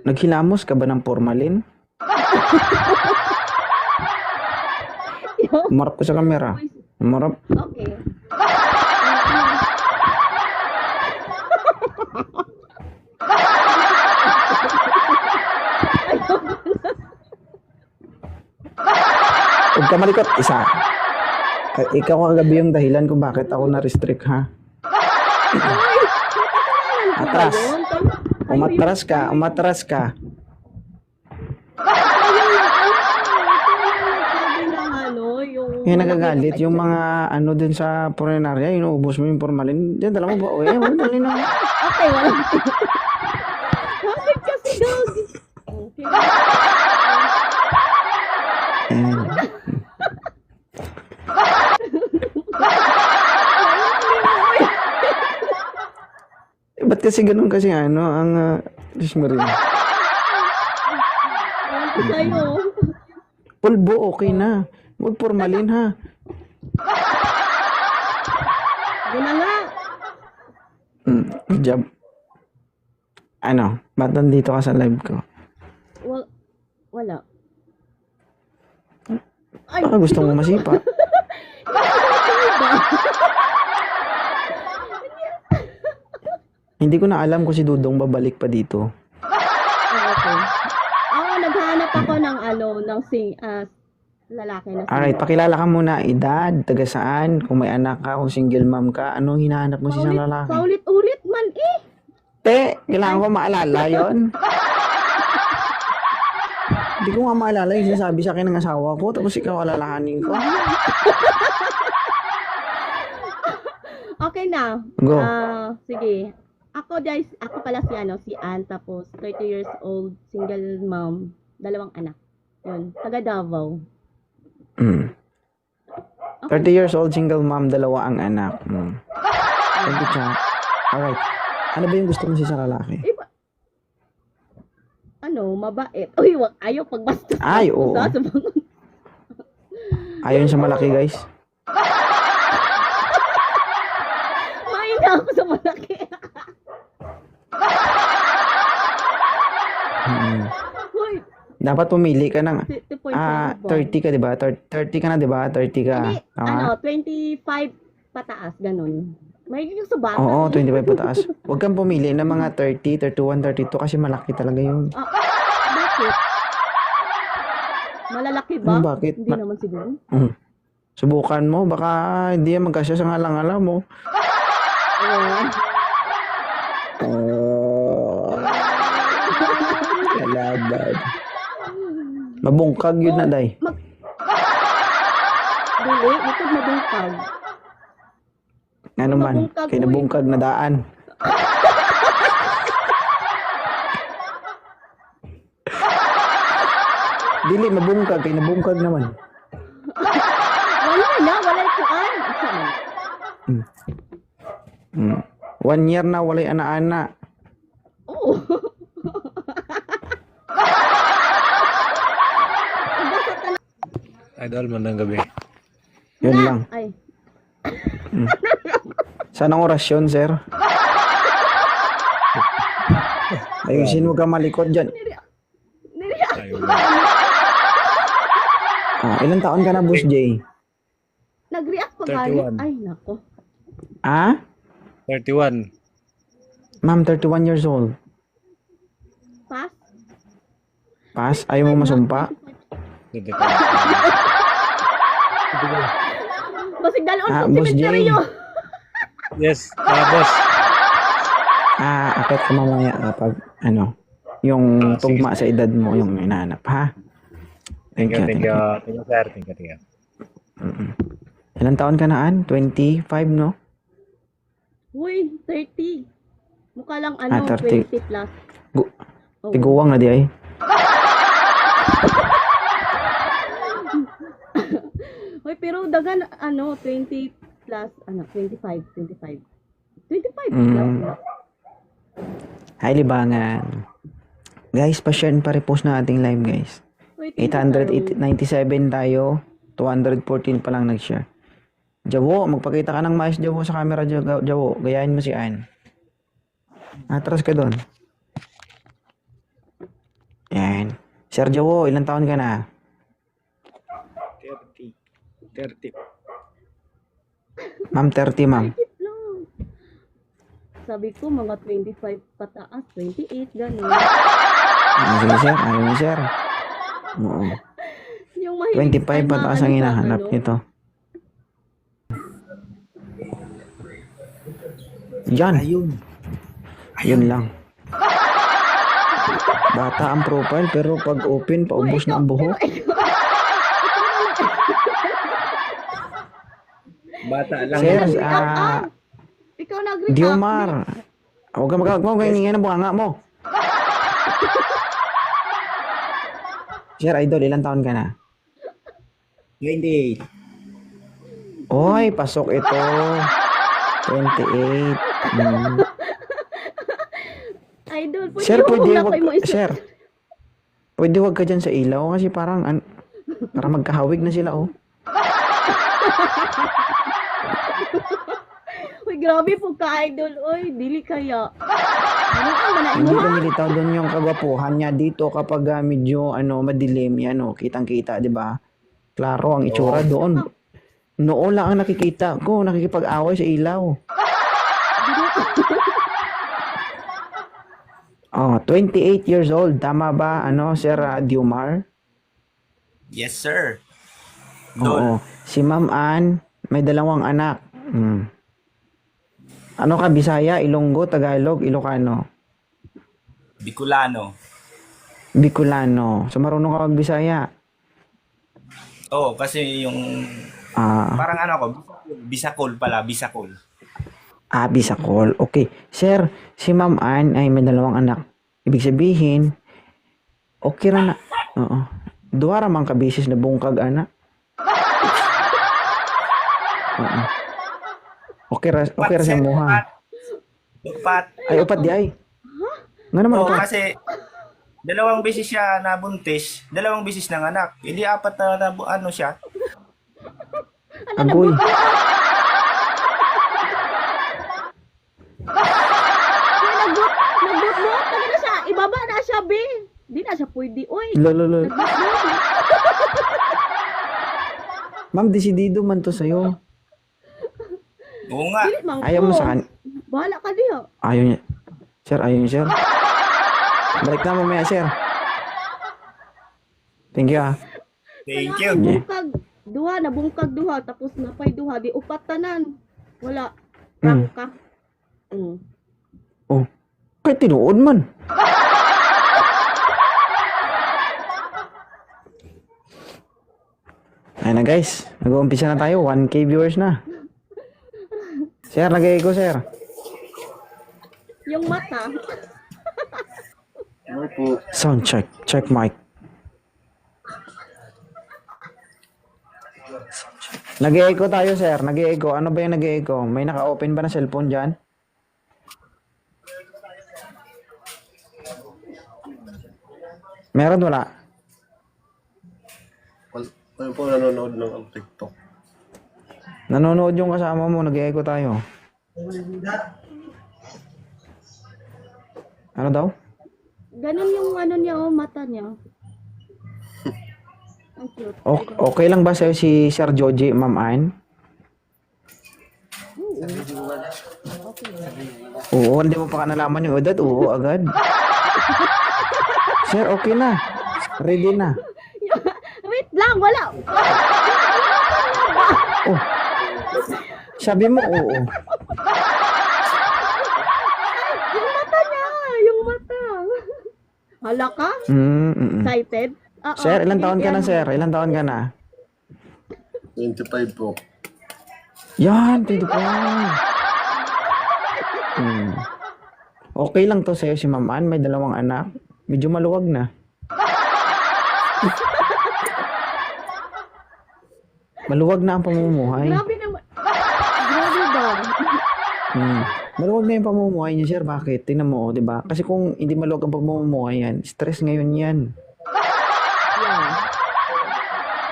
Naghilamos ka ba ng formalin? Umarap ko sa camera. Umarap. Okay. Huwag ka malikot. Isa. Ikaw kagabi yung dahilan kung bakit ako na-restrict, ha? Atras. Umatras ka. Umatras ka. Yung nagagalit, yung mga ano din sa punerarya, inuubos mo yung formalin. Diyan, dala mo ba? Uy, dali na. Okay, wala. Bakit kasi dog? Okay. Ayan. Ba't kasi ganun kasi ano, ang Diyos mo rin. Sa'yo. Pulbo, okay na. Huwag formalin, ha? Yun na nga. Good job. Ano, ba't nandito ka sa live ko? Wala. Baka gusto mo masipa. Hindi ko na alam kung si Dudong babalik pa dito. Okay. Naghanap ako ng lalaki na Alright, pakilala ka muna. Edad, taga saan, kung may anak ka, kung single mom ka, anong hinahanap mo sa isang lalaki? Paulit-ulit man eh. Te, kailangan ko maalala yon. Hindi ko nga maalala yung sinasabi sa akin ng asawa ko, tapos ikaw alalahanin ko. Okay na. Go. Sige. Ako pala si Ann, tapos 30 years old, single mom, 2 anak. Yun, taga Davao. 30 years old, single mom, 2 ang anak. Thank you, Cha. Alright. Ano ba yung gusto mo sa isang lalaki? Mabait. Uy, ayaw pagbasta. Ay, oo. Ayaw siya malaki, guys. Mahina ako sa malaki. Uy, Dapat pumili ka ng 2.5 30 ka, di ba? 30 ka na, di ba? 30 ka. Hindi, 25 pataas, ganun. May yung sa bata. Oo, 25 pataas. Huwag kang pumili ng mga 30, 31, 32 kasi malaki talaga yun. Bakit? Malalaki ba? Bakit? Hindi naman siguro. Subukan mo, baka hindi yan magkasya sa ngalang-alam mo. Kalaban. Mabungkag yun na, day. Dili, ito mabungkag. Ano man, Mabungkag, kinabungkag na daan. Dili, mabungkag, kinabungkag naman. Wala ituan. 1 year na, walay ana-ana. Oo. Idol, mandang gabi. Yun lang. Ay. Saan ang orasyon, sir? Ayusin mo ka malikot dyan. Ayaw Ilang taon ka na, Boss J? Nag-react pa galit. 31. Ay, nako. 31. Ma'am, 31 years old. Pass? Pass? Ayaw mo masumpa? Hindi ko. Basig dalon sa Boss J. cemeteryo. Yes, boss. Akit ka mamaya kapag, yung tugma sa edad mo, yung hinahanap, ha? Thank you, Thank you, sir. Thank you. Ilang taon ka na, Ann? 25, no? Uy, 30. Mukha lang 30. 20 plus. Tiguwang na di ay. Uy, pero dagan 20 plus 25. 25 plus. Hi, libangan. Guys, pa-share and pa-repost na ating live, guys. Uy, 897 tayo. 214 pa lang nag-share. Jawo, magpakita ka ng maayos, Jawo, sa camera, Jawo. Gayahin mo si Ann. Atras ka doon. Yan. Sir Jowo, ilang taon ka na? 30. 30. Ma'am, 30, ma'am. Tip lang. Sabi ko, mga 25 pataas, 28, gano'n. Sige, sir. Ayaw mo, sir. Oo. Yung mahilig 25 pataas ang hinahanap nito. Yan. Yun lang. Bata ang profile, pero pag open, paubos na ang buhok. Bata lang. Sir, Ikaw nag-react. Diomar. Huwag ka magkawag mo, ganyan ng bunganga mo. Sir, idol, ilang taon ka na? 28. Oy, pasok ito. 28. Idol, pwede Sir, mo pwede kung wag, nakoy mo isa. sir. Pwede wag ka dyan sa ilaw kasi parang para magkahawig na sila, oh. Uy, grabe po ka, idol. Uy, dili kaya. Ano ka ba na Hindi mo, ko ha? nilitaw doon yung kagwapuhan niya dito kapag medyo madilim yan, oh. Kitang-kita, 'di ba? Klaro ang itsura doon. Noon lang ang nakikita ko, nakikipag-away sa ilaw. Oh, 28 years old. Tama ba, Sir Diomar? Yes, sir. Oo. Si Ma'am Ann, may dalawang anak. Ano ka, Bisaya, Ilonggo, Tagalog, Ilocano? Bicolano. Bicolano. So, marunong ka mag-Bisaya? Oo, kasi yung Ah, parang ano ko, Bisacol pala, Bisacol. Bisacol. Okay. Sir, si Ma'am Ann ay may dalawang anak. Ibig sabihin, okay ra na. Oo. Duha ra man ka bisis na bungkag anak. Oo. Okay ra sa muha. Upat. Ay, upat di ay. Nga naman Oo, upat. kasi dalawang beses siya nabuntis, dalawang beses ng anak. Hindi apat na ano siya. Agoy. Nagbot-bot na siya. Ibaba na siya, be. Di na siya pwede. Uy, Lolo. nagbot-bot. Ma'am, desidido man to sa'yo. Oo nga. Dili man Ayaw ko. mo sa kan... Bahala ka diha. Ayaw niya. Sir, ayaw niya, sir. Balik na mamaya, sir. Thank you, ah. Thank you. Bungkag duha, nabungkag duha, tapos napay duha, di upat tanan. Wala. Mm. Prangka. Mm. Oh, kahit tinuod man. Ayun na guys, nag-uumpisa na tayo. 1K viewers na. Sir, lagay ko, sir. Yung mata. Sound check. Check mic. Nag-echo tayo, sir. Nag-echo. Ano ba yung nag-echo? May naka-open ba na cellphone dyan? Meron, wala? Ano po nanonood ng TikTok? Nanonood yung kasama mo. Nag-echo tayo. Ano daw? Ganun yung ano niya, oh, mata niya. Ang cute. Okay lang ba sa'yo si Sir Joji, Ma'am Ann? Oo, hindi mo pa nalaman yung edad. Oo, agad. Sir, okay na. Ready na. Wait lang, wala. Oh. Sabi mo, oo. Yung mata niya, yung mata. Hala ka? Excited? Oo, Sir, ilang sige, taon ka na, yan. sir? Ilang taon ka na? 25 po. Yan, tito pa. Okay lang to sa'yo si Ma'am Ann. May dalawang anak. Medyo maluwag na. Maluwag na ang pamumuhay. Grabe naman. Grabe ba? Maluwag na yung pamumuhay niya, sir. Bakit? Tingnan mo, di ba? Kasi kung hindi maluwag ang pamumuhay yan, stress ngayon yan. Yan.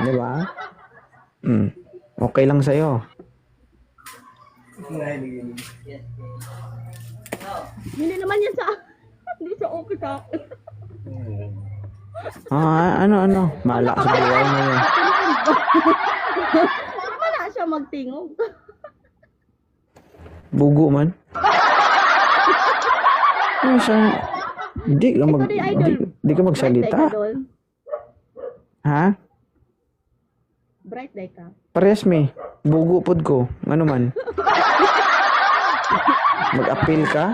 Di ba? Okay lang sa'yo. Hindi naman yan sa... Hindi siya okay sa akin. Ano? Malak sa buhay mo yun. Wala siya magtingog. Bugo man. Ano siya? Di ka mag... Ikaw din, idol. Di ka magsalita. Bright day ka, Dol. Ha? Bright day ka. Parehas me. Bugo pod ko. Ano man. Mag-appeal ka?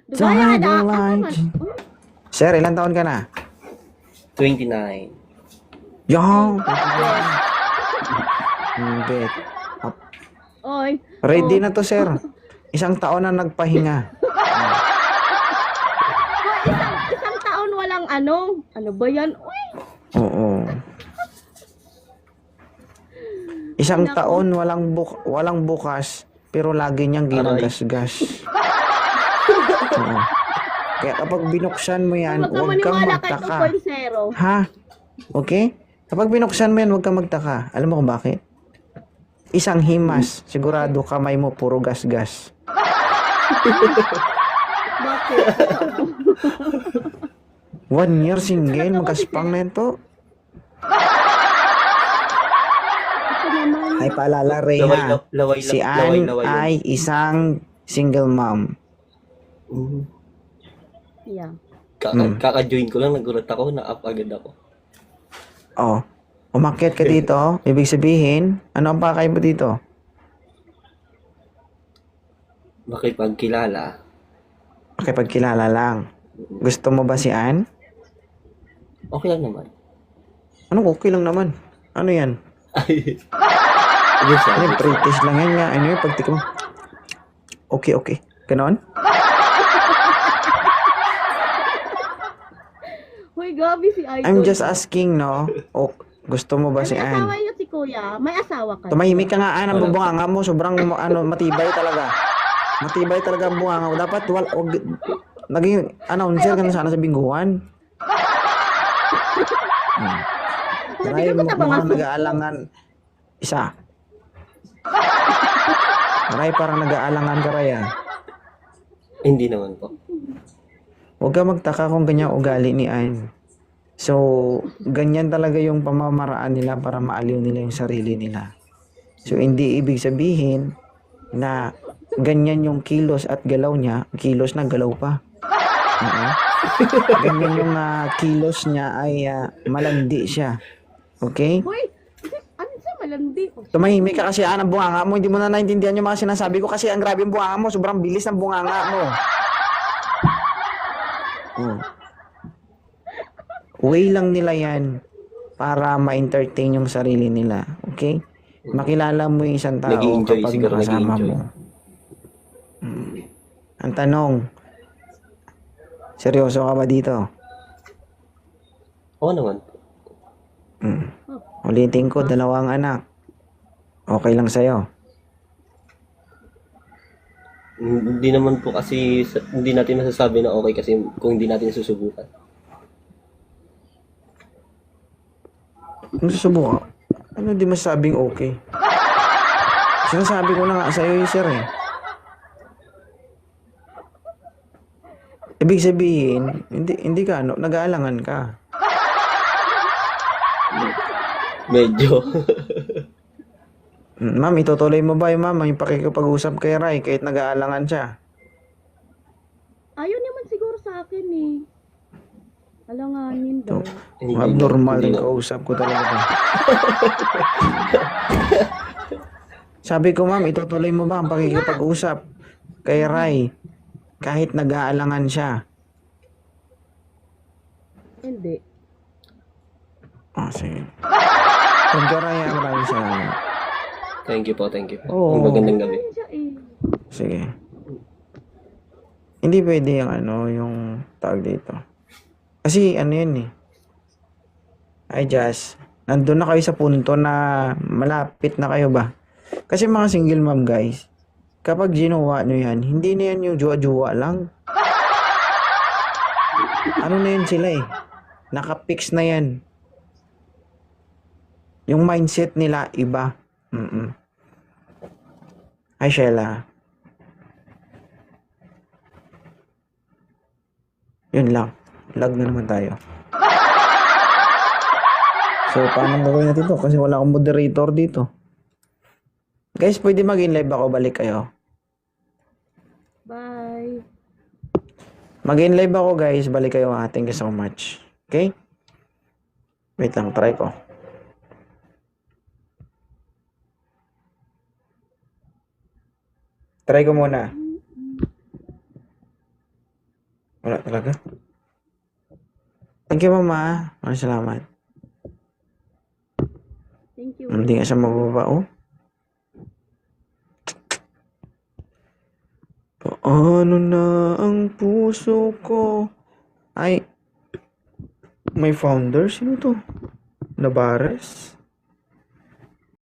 Dugaya na, Driving ako man. light. Sir, ilang taon ka na? 29. Yung. Bet. Oy. Ready na to, sir. Isang taon na nagpahinga. Isang taon walang ano. Ano ba yan? Uy. Oo. Isang taon walang bukas, pero lagi niyang ginagasgas. Oo. Kaya kapag binuksan mo yan, Huwag ka huwag kang maniwala kay magtaka. 2.0. Ha? Okay? Kapag binuksan mo yan, huwag kang magtaka. Alam mo kung bakit? Isang himas, sigurado kamay mo puro gasgas. Bakit? 1 year single, magaspang na ito. Ako naman. Ay, paalala, Reyna. Si Ann ay isang single mom. Yeah. Kaka-join ko lang, nagulat ako, na-up agad ako. Oh. Umakyat ka dito, ibig sabihin, ano ang pakay mo dito? Makipagkilala. Makipagkilala lang. Gusto mo ba si Ann? Okay lang naman. Ano okay lang naman? Ano yan? Ay. Ano yung British lang yan nga. Ano yung pagtikom? Okay. Ganon? Hoy, gabi si Idol. I'm just asking, no? O, gusto mo ba si May asawa Ann? niyo si Kuya. May asawa ka. Tumahimik ka nga, Ann. Ang bubunganga mo. Sobrang, matibay talaga. Matibay talaga ang bunganga mo. Dapat, naging announcer ka na sana sa bingguhan. Maray Hindi mo ko sa mga nag-aalangan. Isa. Maray parang nag-aalangan ka, Raya. Hindi naman po. Huwag ka magtaka kung ganyan ugali ni Ann. So, ganyan talaga yung pamamaraan nila para maaliw nila yung sarili nila. So, hindi ibig sabihin na ganyan yung kilos at galaw niya, kilos na galaw pa. Ganyan yung kilos niya ay malandi siya. Okay? Hoy, ano siya malandi? Tumahimik ka kasi ang bunganga mo. Hindi mo na naintindihan yung mga sinasabi ko kasi ang grabe yung bunganga mo. Sobrang bilis ng bunganga mo. Oh. Way lang nila yan para ma-entertain yung sarili nila. Okay? Makilala mo yung isang tao Nag-i-enjoy, kapag siguro nakasama nag-i-enjoy. mo. Ang tanong, seryoso ka ba dito? Oo naman. Ulitin ko, 2 anak. Okay lang sa'yo. Hindi naman po kasi, hindi natin masasabi na okay kasi kung hindi natin susubukan. Kung susubukan, ano di masasabing okay? Sinasabi ko na nga sa'yo sir eh. Ibig sabihin, hindi ka, nag-aalangan ka. Medyo. Ma'am, itutuloy mo ba yung pakikipag-usap kay Rai kahit nag-aalangan siya? Ayaw naman siguro sa akin eh. Alanganin daw. Abnormal Hindi yung na. kausap ko talaga. Sabi ko, ma'am, itutuloy mo ba ang pakikipag-usap kay Rai kahit nag-aalangan siya? Hindi. Sige. Huwag ka, Rai, maraming salamat. Thank you po. Oo. Ang magandang gabi. Ayun siya eh. Sige. Hindi pwede yung yung tawag dito. Kasi yun eh. Nandun na kayo sa punto na malapit na kayo ba? Kasi mga single mom guys, kapag ginawa nyo yan, hindi na yan yung jowa-jowa lang. Ano na yun sila eh? Nakapix na yan. Yung mindset nila iba. Hi, Sheila. Yun lang. Lag na naman tayo. So, paano gagawin natin to? Kasi wala akong moderator dito. Guys, pwede mag-in live ako. Balik kayo. Bye. Mag-in live ako, guys. Balik kayo. Thank you so much. Okay? Wait lang. Try ko. Try ko muna. Wala talaga. Thank you, Mama. Maraming salamat. Thank you. Hindi nga siya mababa, oh. Paano na ang puso ko? Ay, may founder? Sino to? Nabares?